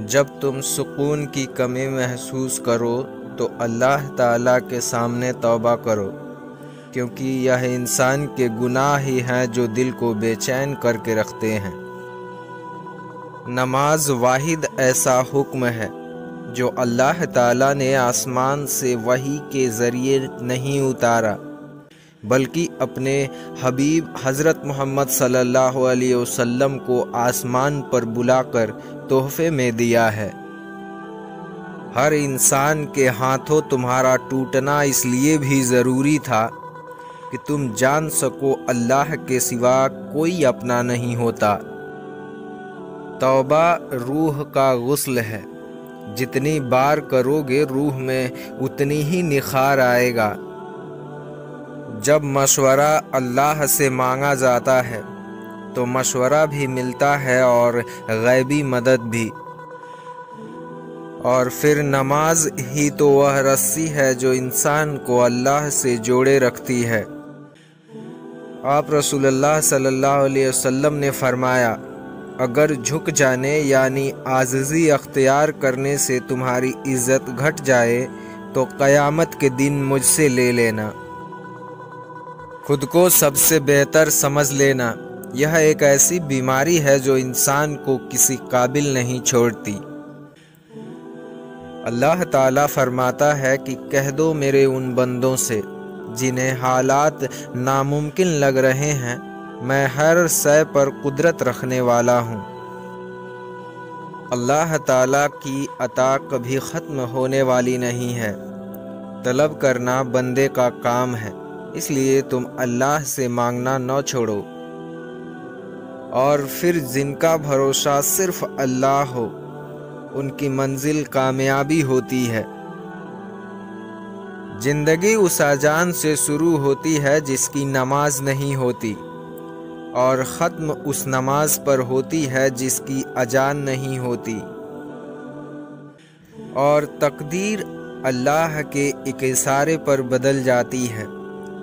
جب تم سکون کی کمی محسوس کرو تو اللہ تعالیٰ کے سامنے توبہ کرو، کیونکہ یہ انسان کے گناہ ہی ہیں جو دل کو بے چین کر کے رکھتے ہیں۔ نماز واحد ایسا حکم ہے جو اللہ تعالیٰ نے آسمان سے وحی کے ذریعے نہیں اتارا، بلکہ اپنے حبیب حضرت محمد صلی اللہ علیہ وسلم کو آسمان پر بلا کر تحفے میں دیا ہے۔ ہر انسان کے ہاتھوں تمہارا ٹوٹنا اس لیے بھی ضروری تھا کہ تم جان سکو اللہ کے سوا کوئی اپنا نہیں ہوتا۔ توبہ روح کا غسل ہے، جتنی بار کرو گے روح میں اتنی ہی نکھار آئے گا۔ جب مشورہ اللہ سے مانگا جاتا ہے تو مشورہ بھی ملتا ہے اور غیبی مدد بھی۔ اور پھر نماز ہی تو وہ رسی ہے جو انسان کو اللہ سے جوڑے رکھتی ہے۔ آپ رسول اللہ صلی اللہ علیہ وسلم نے فرمایا، اگر جھک جانے یعنی عاجزی اختیار کرنے سے تمہاری عزت گھٹ جائے تو قیامت کے دن مجھ سے لے لینا۔ خود کو سب سے بہتر سمجھ لینا یہ ایک ایسی بیماری ہے جو انسان کو کسی قابل نہیں چھوڑتی۔ اللہ تعالیٰ فرماتا ہے کہ کہہ دو میرے ان بندوں سے جنہیں حالات ناممکن لگ رہے ہیں، میں ہر شے پر قدرت رکھنے والا ہوں۔ اللہ تعالیٰ کی عطا کبھی ختم ہونے والی نہیں ہے، طلب کرنا بندے کا کام ہے، اس لیے تم اللہ سے مانگنا نہ چھوڑو۔ اور پھر جن کا بھروسہ صرف اللہ ہو ان کی منزل کامیابی ہوتی ہے۔ زندگی اس اذان سے شروع ہوتی ہے جس کی نماز نہیں ہوتی، اور ختم اس نماز پر ہوتی ہے جس کی اذان نہیں ہوتی۔ اور تقدیر اللہ کے ایک اشارے پر بدل جاتی ہے۔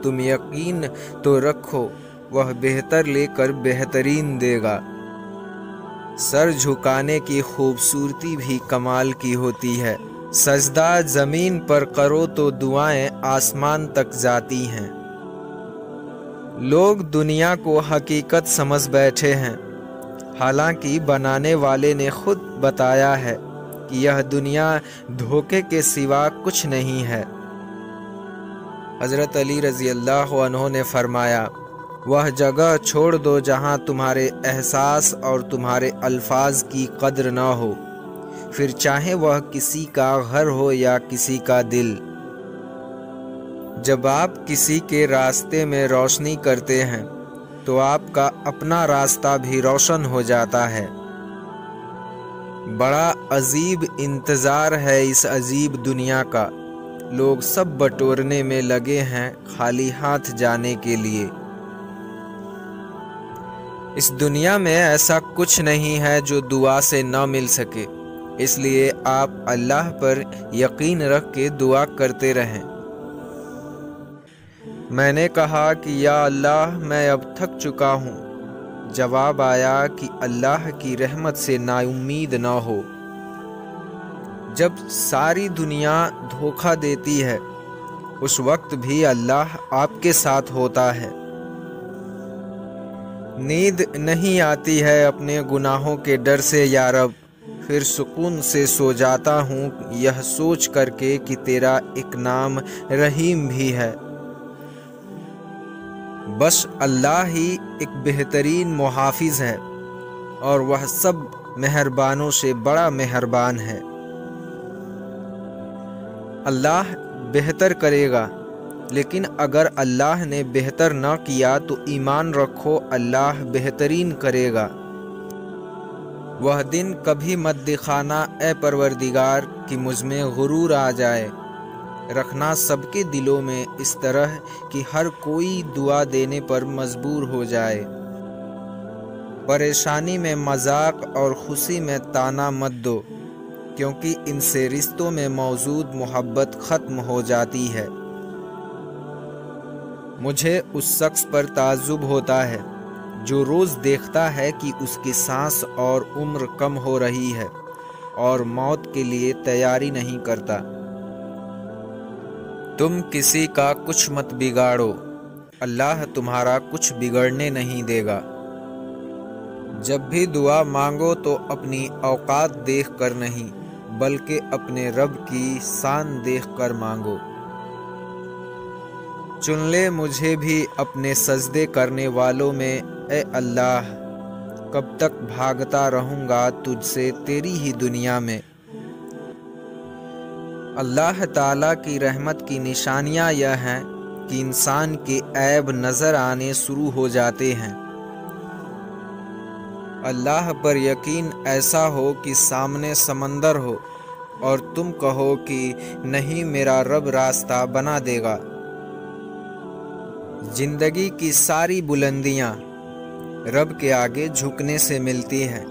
تم یقین تو رکھو وہ بہتر لے کر بہترین دے گا۔ سر جھکانے کی خوبصورتی بھی کمال کی ہوتی ہے، سجدہ زمین پر کرو تو دعائیں آسمان تک جاتی ہیں۔ لوگ دنیا کو حقیقت سمجھ بیٹھے ہیں، حالانکہ بنانے والے نے خود بتایا ہے کہ یہ دنیا دھوکے کے سوا کچھ نہیں ہے۔ حضرت علی رضی اللہ عنہ نے فرمایا، وہ جگہ چھوڑ دو جہاں تمہارے احساس اور تمہارے الفاظ کی قدر نہ ہو، پھر چاہے وہ کسی کا گھر ہو یا کسی کا دل۔ جب آپ کسی کے راستے میں روشنی کرتے ہیں تو آپ کا اپنا راستہ بھی روشن ہو جاتا ہے۔ بڑا عجیب انتظار ہے اس عجیب دنیا کا، لوگ سب بٹورنے میں لگے ہیں خالی ہاتھ جانے کے لیے۔ اس دنیا میں ایسا کچھ نہیں ہے جو دعا سے نہ مل سکے، اس لیے آپ اللہ پر یقین رکھ کے دعا کرتے رہیں۔ میں نے کہا کہ یا اللہ میں اب تھک چکا ہوں۔ جواب آیا کہ اللہ کی رحمت سے نا امید نہ ہو۔ جب ساری دنیا دھوکہ دیتی ہے اس وقت بھی اللہ آپ کے ساتھ ہوتا ہے۔ نیند نہیں آتی ہے اپنے گناہوں کے ڈر سے یا رب، پھر سکون سے سو جاتا ہوں یہ سوچ کر کے کہ تیرا ایک نام رحیم بھی ہے۔ بس اللہ ہی ایک بہترین محافظ ہے اور وہ سب مہربانوں سے بڑا مہربان ہے۔ اللہ بہتر کرے گا، لیکن اگر اللہ نے بہتر نہ کیا تو ایمان رکھو اللہ بہترین کرے گا۔ وہ دن کبھی مت دکھانا اے پروردگار کہ مجھ میں غرور آ جائے، رکھنا سب کے دلوں میں اس طرح کہ ہر کوئی دعا دینے پر مجبور ہو جائے۔ پریشانی میں مذاق اور خوشی میں طعنہ مت دو، کیونکہ ان سے رشتوں میں موجود محبت ختم ہو جاتی ہے۔ مجھے اس شخص پر تعجب ہوتا ہے جو روز دیکھتا ہے کہ اس کی سانس اور عمر کم ہو رہی ہے اور موت کے لیے تیاری نہیں کرتا۔ تم کسی کا کچھ مت بگاڑو، اللہ تمہارا کچھ بگڑنے نہیں دے گا۔ جب بھی دعا مانگو تو اپنی اوقات دیکھ کر نہیں بلکہ اپنے رب کی شان دیکھ کر مانگو۔ چن لے مجھے بھی اپنے سجدے کرنے والوں میں، اے اللہ، کب تک بھاگتا رہوں گا تجھ سے تیری ہی دنیا میں۔ اللہ تعالیٰ کی رحمت کی نشانیاں یہ ہیں کہ انسان کے عیب نظر آنے شروع ہو جاتے ہیں۔ اللہ پر یقین ایسا ہو کہ سامنے سمندر ہو اور تم کہو کہ نہیں، میرا رب راستہ بنا دے گا۔ زندگی کی ساری بلندیاں رب کے آگے جھکنے سے ملتی ہیں۔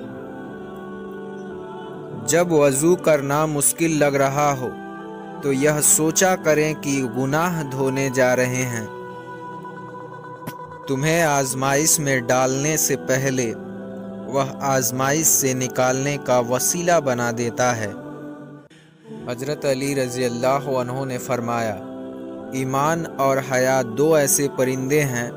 جب وضو کرنا مشکل لگ رہا ہو تو یہ سوچا کریں کہ گناہ دھونے جا رہے ہیں۔ تمہیں آزمائش میں ڈالنے سے پہلے وہ آزمائش سے نکالنے کا وسیلہ بنا دیتا ہے۔ حضرت علی رضی اللہ عنہ نے فرمایا، ایمان اور حیا دو ایسے پرندے ہیں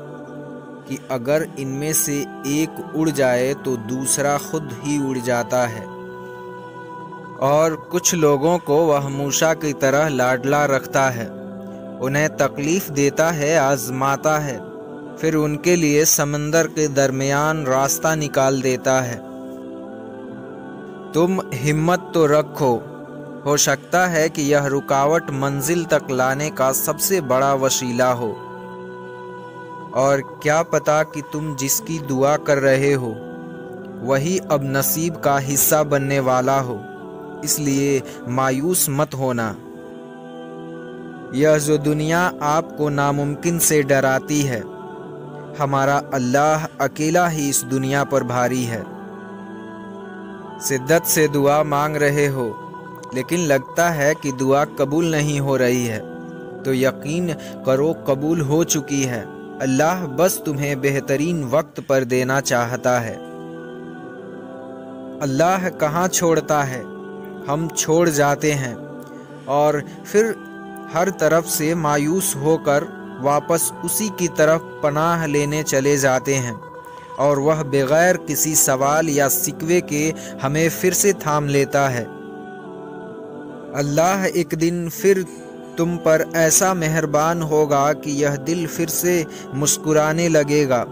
کہ اگر ان میں سے ایک اڑ جائے تو دوسرا خود ہی اڑ جاتا ہے۔ اور کچھ لوگوں کو وہ موشا کی طرح لاڈلا رکھتا ہے، انہیں تکلیف دیتا ہے، آزماتا ہے، پھر ان کے لیے سمندر کے درمیان راستہ نکال دیتا ہے۔ تم ہمت تو رکھو، ہو سکتا ہے کہ یہ رکاوٹ منزل تک لانے کا سب سے بڑا وسیلہ ہو، اور کیا پتہ کہ تم جس کی دعا کر رہے ہو وہی اب نصیب کا حصہ بننے والا ہو، اس لیے مایوس مت ہونا۔ یہ جو دنیا آپ کو ناممکن سے ڈراتی ہے، ہمارا اللہ اکیلا ہی اس دنیا پر بھاری ہے۔ شدت سے دعا مانگ رہے ہو لیکن لگتا ہے کہ دعا قبول نہیں ہو رہی ہے تو یقین کرو قبول ہو چکی ہے، اللہ بس تمہیں بہترین وقت پر دینا چاہتا ہے۔ اللہ کہاں چھوڑتا ہے، ہم چھوڑ جاتے ہیں اور پھر ہر طرف سے مایوس ہو کر واپس اسی کی طرف پناہ لینے چلے جاتے ہیں، اور وہ بغیر کسی سوال یا شکوے کے ہمیں پھر سے تھام لیتا ہے۔ اللہ ایک دن پھر تم پر ایسا مہربان ہوگا کہ یہ دل پھر سے مسکرانے لگے گا،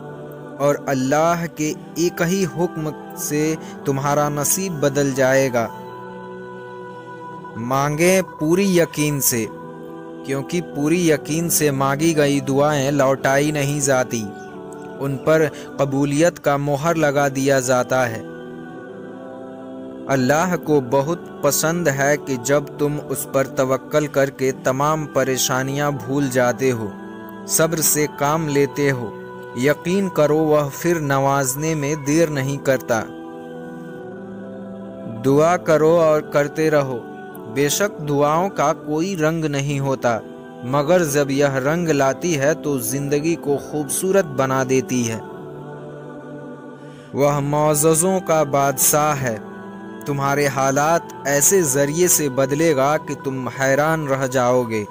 اور اللہ کے ایک ہی حکم سے تمہارا نصیب بدل جائے گا۔ مانگیں پوری یقین سے، کیونکہ پوری یقین سے مانگی گئی دعائیں لوٹائی نہیں جاتی، ان پر قبولیت کا مہر لگا دیا جاتا ہے۔ اللہ کو بہت پسند ہے کہ جب تم اس پر توکل کر کے تمام پریشانیاں بھول جاتے ہو، صبر سے کام لیتے ہو، یقین کرو وہ پھر نوازنے میں دیر نہیں کرتا۔ دعا کرو اور کرتے رہو، بے شک دعاؤں کا کوئی رنگ نہیں ہوتا، مگر جب یہ رنگ لاتی ہے تو زندگی کو خوبصورت بنا دیتی ہے۔ وہ معززوں کا بادشاہ ہے، تمہارے حالات ایسے ذریعے سے بدلے گا کہ تم حیران رہ جاؤ گے۔